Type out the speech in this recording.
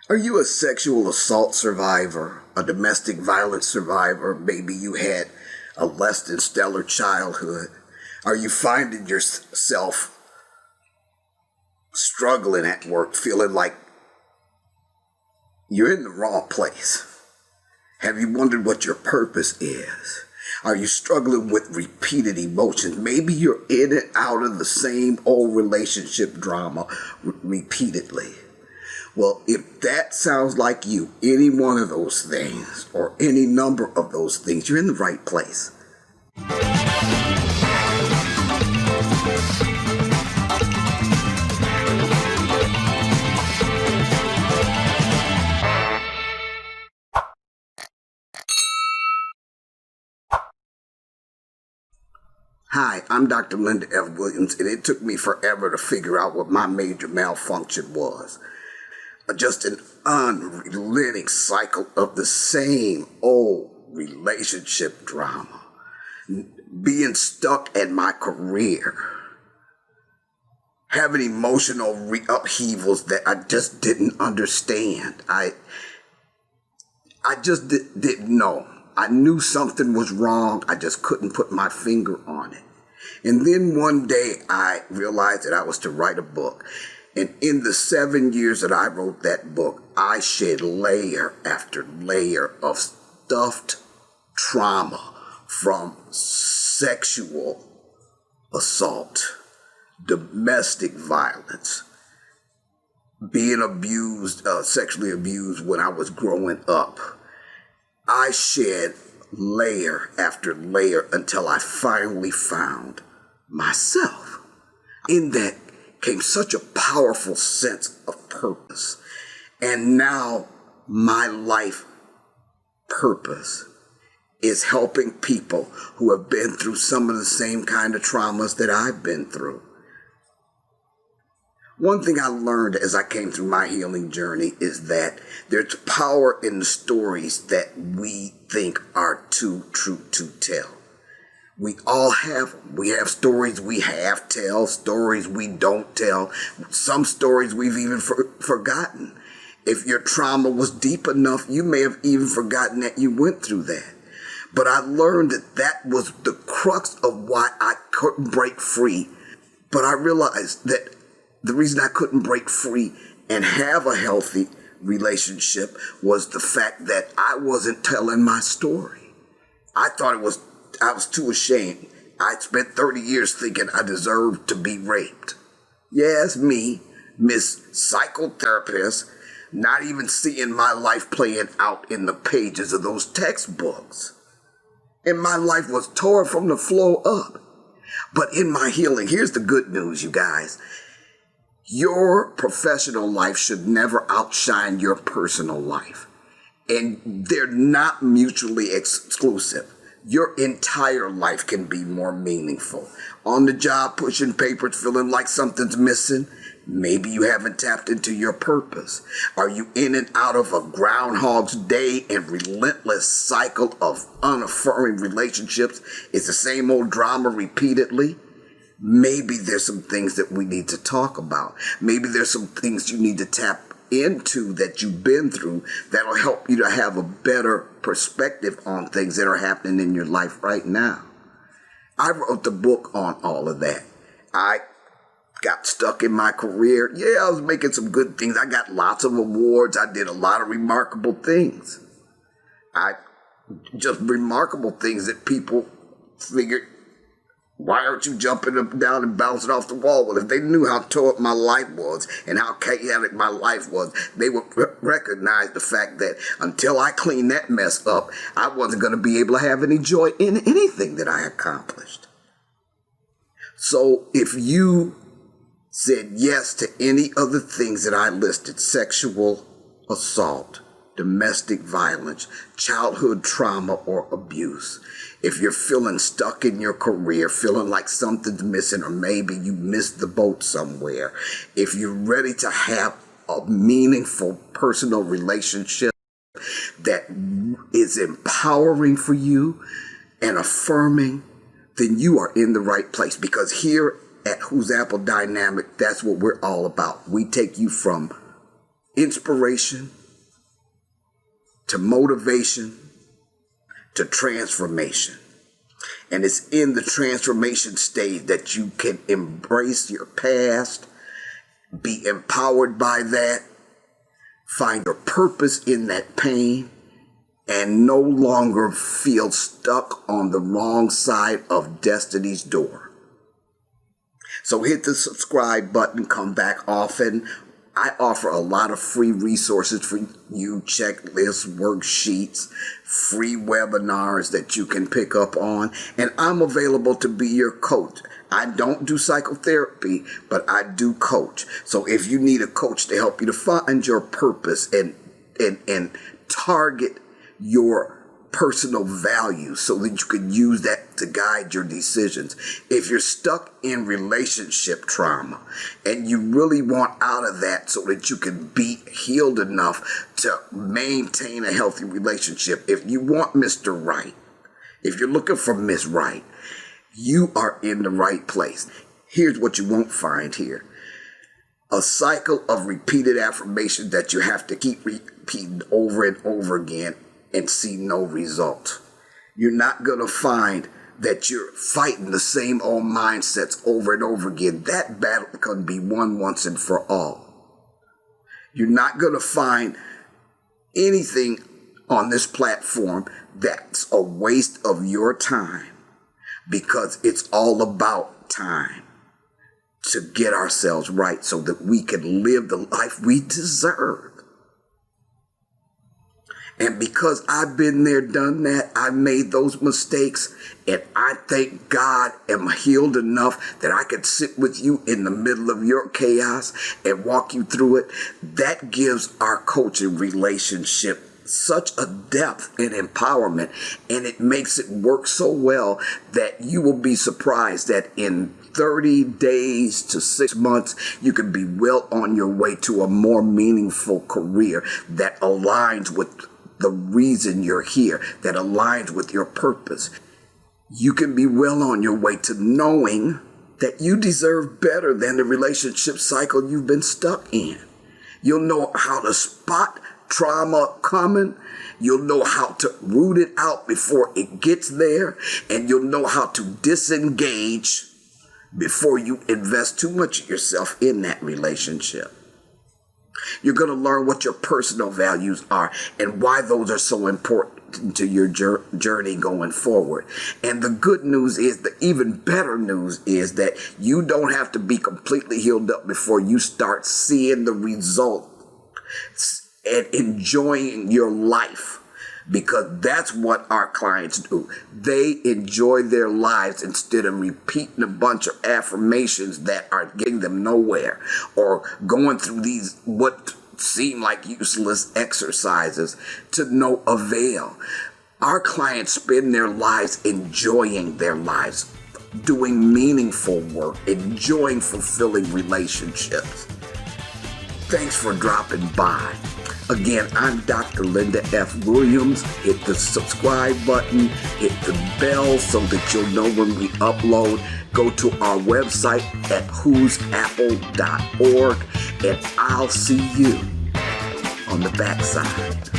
Are you a sexual assault survivor, a domestic violence survivor? Maybe you had a less than stellar childhood. Are you finding yourself struggling at work, feeling like you're in the wrong place? Have you wondered what your purpose is? Are you struggling with repeated emotions? Maybe you're in and out of the same old relationship drama repeatedly. Well, if that sounds like you, any one of those things, or any number of those things, you're in the right place. Hi, I'm Dr. Linda F. Williams, and it took me forever to figure out what my major malfunction was. Just an unrelenting cycle of the same old relationship drama. Being stuck at my career. Having emotional upheavals that I just didn't understand. I just didn't know. I knew something was wrong. I just couldn't put my finger on it. And then one day I realized that I was to write a book. And in the 7 years that I wrote that book, I shed layer after layer of stuffed trauma from sexual assault, domestic violence, being abused, sexually abused when I was growing up. I shed layer after layer until I finally found myself. In that came such a powerful sense of purpose. And now my life purpose is helping people who have been through some of the same kind of traumas that I've been through. One thing I learned as I came through my healing journey is that there's power in the stories that we think are too true to tell. We all have them. We have stories we have tell, stories we don't tell. Some stories we've even forgotten. If your trauma was deep enough, you may have even forgotten that you went through that. But I learned that that was the crux of why I couldn't break free. But I realized that the reason I couldn't break free and have a healthy relationship was the fact that I wasn't telling my story. I was too ashamed. I spent 30 years thinking I deserved to be raped. Yes, me, Miss Psychotherapist, not even seeing my life playing out in the pages of those textbooks. And my life was torn from the floor up. But in my healing, here's the good news, you guys. Your professional life should never outshine your personal life. And they're not mutually exclusive. Your entire life can be more meaningful. On the job, pushing papers, feeling like something's missing. Maybe you haven't tapped into your purpose. Are you in and out of a Groundhogs Day and relentless cycle of unaffirming relationships? It's the same old drama repeatedly. Maybe there's some things that we need to talk about. Maybe there's some things you need to tap into that you've been through that'll help you to have a better perspective on things that are happening in your life right now. I wrote the book on all of that. I got stuck in my career. Yeah, I was making some good things. I got lots of awards. I did a lot of remarkable things. Just remarkable things that people figured, why aren't you jumping up and down and bouncing off the wall? Well, if they knew how tore up my life was and how chaotic my life was, they would recognize the fact that until I cleaned that mess up, I wasn't going to be able to have any joy in anything that I accomplished. So if you said yes to any of the things that I listed, sexual assault, domestic violence, childhood trauma or abuse, if you're feeling stuck in your career, feeling like something's missing, or maybe you missed the boat somewhere, if you're ready to have a meaningful personal relationship that is empowering for you and affirming, then you are in the right place. Because here at Who's Apple Dynamic, that's what we're all about. We take you from inspiration to motivation to transformation. And it's in the transformation stage that you can embrace your past, be empowered by that, find your purpose in that pain, and no longer feel stuck on the wrong side of destiny's door. So hit the subscribe button, come back often. I offer a lot of free resources for you, checklists, worksheets, free webinars that you can pick up on, and I'm available to be your coach. I don't do psychotherapy, but I do coach. So if you need a coach to help you to find your purpose and target your personal values so that you can use that to guide your decisions. If you're stuck in relationship trauma and you really want out of that so that you can be healed enough to maintain a healthy relationship, if you want Mr. Right, if you're looking for Miss Right, you are in the right place. Here's what you won't find here. A cycle of repeated affirmations that you have to keep repeating over and over again and see no result. You're not going to find that you're fighting the same old mindsets over and over again. That battle can be won once and for all. You're not going to find anything on this platform that's a waste of your time, because it's all about time to get ourselves right so that we can live the life we deserve. And because I've been there, done that, I've made those mistakes, and I thank God am healed enough that I could sit with you in the middle of your chaos and walk you through it. That gives our coaching relationship such a depth and empowerment, and it makes it work so well that you will be surprised that in 30 days to 6 months, you can be well on your way to a more meaningful career that aligns with the reason you're here, that aligns with your purpose. You can be well on your way to knowing that you deserve better than the relationship cycle you've been stuck in. You'll know how to spot trauma coming. You'll know how to root it out before it gets there. And you'll know how to disengage before you invest too much of yourself in that relationship. You're going to learn what your personal values are and why those are so important to your journey going forward. And the good news is, the even better news is that you don't have to be completely healed up before you start seeing the result and enjoying your life. Because that's what our clients do. They enjoy their lives instead of repeating a bunch of affirmations that are getting them nowhere, or going through these what seem like useless exercises to no avail. Our clients spend their lives enjoying their lives, doing meaningful work, enjoying fulfilling relationships. Thanks for dropping by. Again, I'm Dr. Linda F. Williams. Hit the subscribe button, hit the bell so that you'll know when we upload. Go to our website at whosapple.org, and I'll see you on the backside.